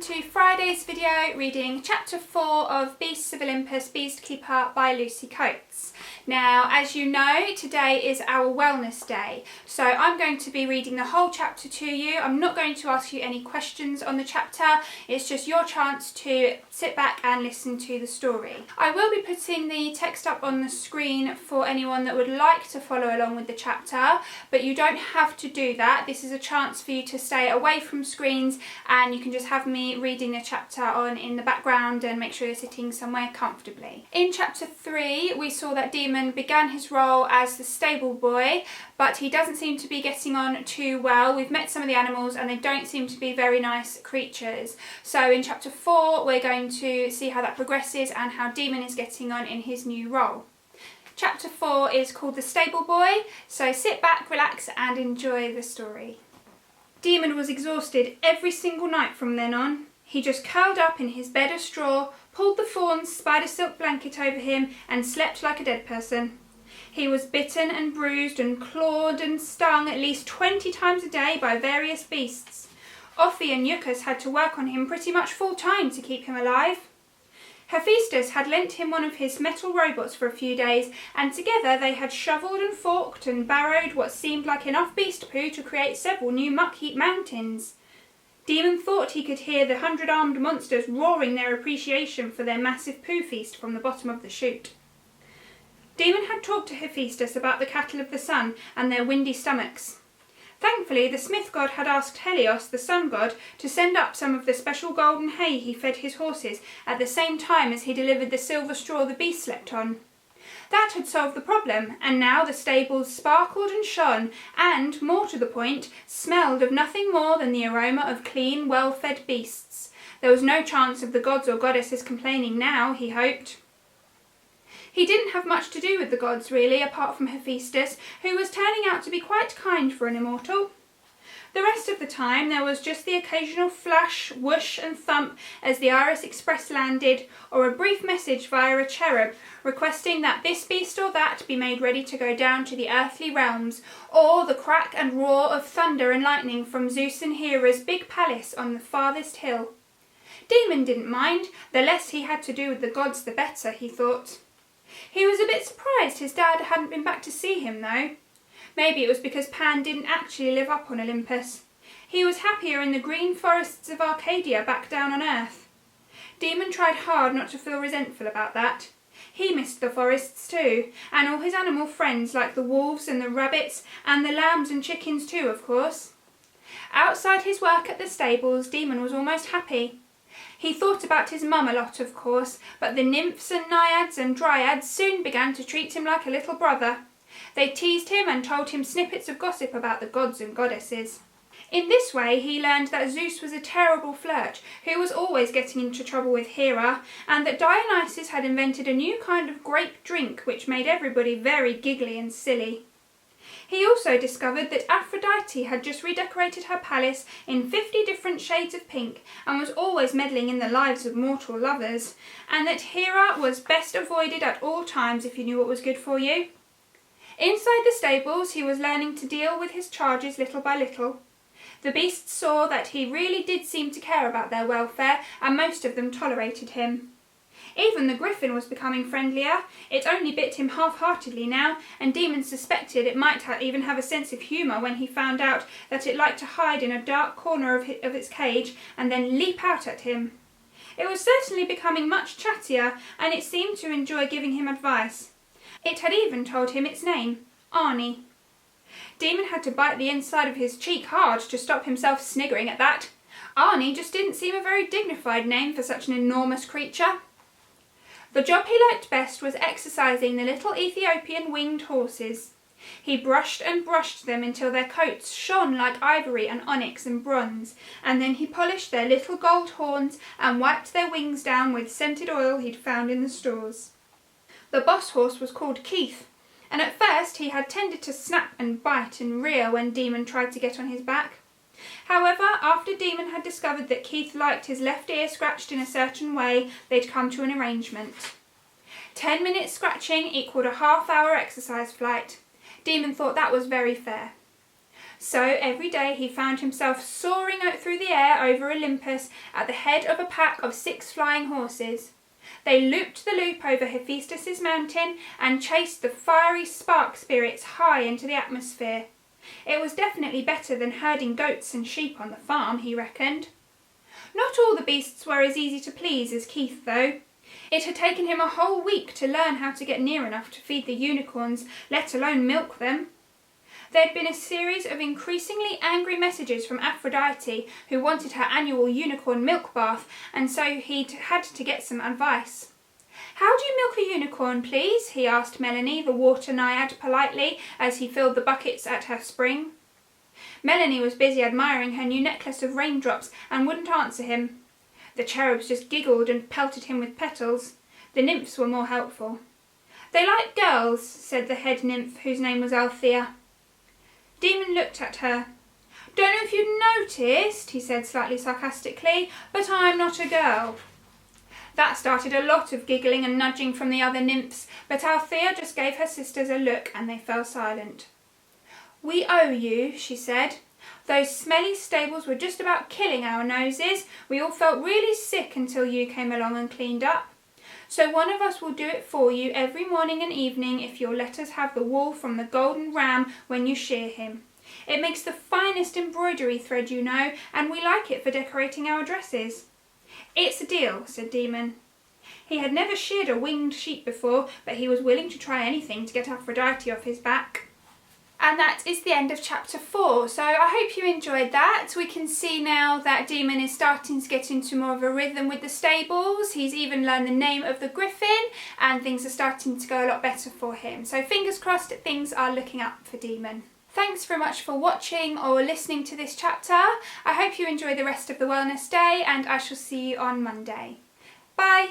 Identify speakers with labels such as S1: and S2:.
S1: to Friday's video reading chapter 4 of Beasts of Olympus, Beast Keeper by Lucy Coates. Now, as you know, today is our wellness day, so I'm going to be reading the whole chapter to you. I'm not going to ask you any questions on the chapter, it's just your chance to sit back and listen to the story. I will be putting the text up on the screen for anyone that would like to follow along with the chapter, but you don't have to do that. This is a chance for you to stay away from screens and you can just have me reading the chapter on in the background and make sure you're sitting somewhere comfortably. In chapter 3 we saw that Demon began his role as the stable boy, but he doesn't seem to be getting on too well. We've met some of the animals and they don't seem to be very nice creatures. So in chapter 4 we're going to see how that progresses and how Demon is getting on in his new role. Chapter 4 is called The Stable Boy, so sit back, relax and enjoy the story. Demon was exhausted every single night from then on. He just curled up in his bed of straw, pulled the fawn's spider silk blanket over him and slept like a dead person. He was bitten and bruised and clawed and stung at least 20 times a day by various beasts. Offie and Yucas had to work on him pretty much full time to keep him alive. Hephaestus had lent him one of his metal robots for a few days, and together they had shovelled and forked and barrowed what seemed like enough beast poo to create several new muck-heap mountains. Demon thought he could hear the 100-armed monsters roaring their appreciation for their massive poo feast from the bottom of the chute. Demon had talked to Hephaestus about the cattle of the sun and their windy stomachs. Thankfully, the smith god had asked Helios, the sun god, to send up some of the special golden hay he fed his horses at the same time as he delivered the silver straw the beast slept on. That had solved the problem, and now the stables sparkled and shone and, more to the point, smelled of nothing more than the aroma of clean, well-fed beasts. There was no chance of the gods or goddesses complaining now, he hoped. He didn't have much to do with the gods, really, apart from Hephaestus, who was turning out to be quite kind for an immortal. The rest of the time there was just the occasional flash, whoosh and thump as the Iris Express landed, or a brief message via a cherub requesting that this beast or that be made ready to go down to the earthly realms, or the crack and roar of thunder and lightning from Zeus and Hera's big palace on the farthest hill. Demon didn't mind, the less he had to do with the gods the better, he thought. He was a bit surprised his dad hadn't been back to see him, though. Maybe it was because Pan didn't actually live up on Olympus. He was happier in the green forests of Arcadia back down on Earth. Demon tried hard not to feel resentful about that. He missed the forests too, and all his animal friends like the wolves and the rabbits and the lambs and chickens too, of course. Outside his work at the stables, Demon was almost happy. He thought about his mum a lot, of course, but the nymphs and naiads and dryads soon began to treat him like a little brother. They teased him and told him snippets of gossip about the gods and goddesses. In this way he learned that Zeus was a terrible flirt who was always getting into trouble with Hera, and that Dionysus had invented a new kind of grape drink which made everybody very giggly and silly. He also discovered that Aphrodite had just redecorated her palace in 50 different shades of pink and was always meddling in the lives of mortal lovers, and that Hera was best avoided at all times if you knew what was good for you. Inside the stables he was learning to deal with his charges little by little. The beasts saw that he really did seem to care about their welfare, and most of them tolerated him. Even the griffin was becoming friendlier. It only bit him half-heartedly now, and Demon suspected it might even have a sense of humour when he found out that it liked to hide in a dark corner of its cage and then leap out at him. It was certainly becoming much chattier, and it seemed to enjoy giving him advice. It had even told him its name, Arnie. Demon had to bite the inside of his cheek hard to stop himself sniggering at that. Arnie just didn't seem a very dignified name for such an enormous creature. The job he liked best was exercising the little Ethiopian winged horses. He brushed and brushed them until their coats shone like ivory and onyx and bronze, and then he polished their little gold horns and wiped their wings down with scented oil he'd found in the stores. The boss horse was called Keith, and at first he had tended to snap and bite and rear when Demon tried to get on his back. However, after Demon had discovered that Keith liked his left ear scratched in a certain way, they'd come to an arrangement. 10 minutes scratching equalled a half-hour exercise flight. Demon thought that was very fair. So every day he found himself soaring out through the air over Olympus at the head of a pack of 6 flying horses. They looped the loop over Hephaestus's mountain and chased the fiery spark spirits high into the atmosphere. It was definitely better than herding goats and sheep on the farm, he reckoned. Not all the beasts were as easy to please as Keith, though. It had taken him a whole week to learn how to get near enough to feed the unicorns, let alone milk them. There had been a series of increasingly angry messages from Aphrodite, who wanted her annual unicorn milk bath, and so he'd had to get some advice. "How do you milk a unicorn, please?" he asked Melanie, the water naiad, politely, as he filled the buckets at her spring. Melanie was busy admiring her new necklace of raindrops and wouldn't answer him. The cherubs just giggled and pelted him with petals. The nymphs were more helpful. "They like girls," said the head nymph, whose name was Althea. Demon looked at her. "Don't know if you'd noticed," he said slightly sarcastically, "but I'm not a girl." That started a lot of giggling and nudging from the other nymphs, but Althea just gave her sisters a look and they fell silent. "We owe you," she said. "Those smelly stables were just about killing our noses. We all felt really sick until you came along and cleaned up. So one of us will do it for you every morning and evening if you'll let us have the wool from the golden ram when you shear him. It makes the finest embroidery thread, you know, and we like it for decorating our dresses." "It's a deal," said Demon. He had never sheared a winged sheep before, but he was willing to try anything to get Aphrodite off his back. And that is the end of chapter 4. So I hope you enjoyed that. We can see now that Demon is starting to get into more of a rhythm with the stables. He's even learned the name of the griffin and things are starting to go a lot better for him. So fingers crossed things are looking up for Demon. Thanks very much for watching or listening to this chapter. I hope you enjoy the rest of the Wellness Day and I shall see you on Monday. Bye!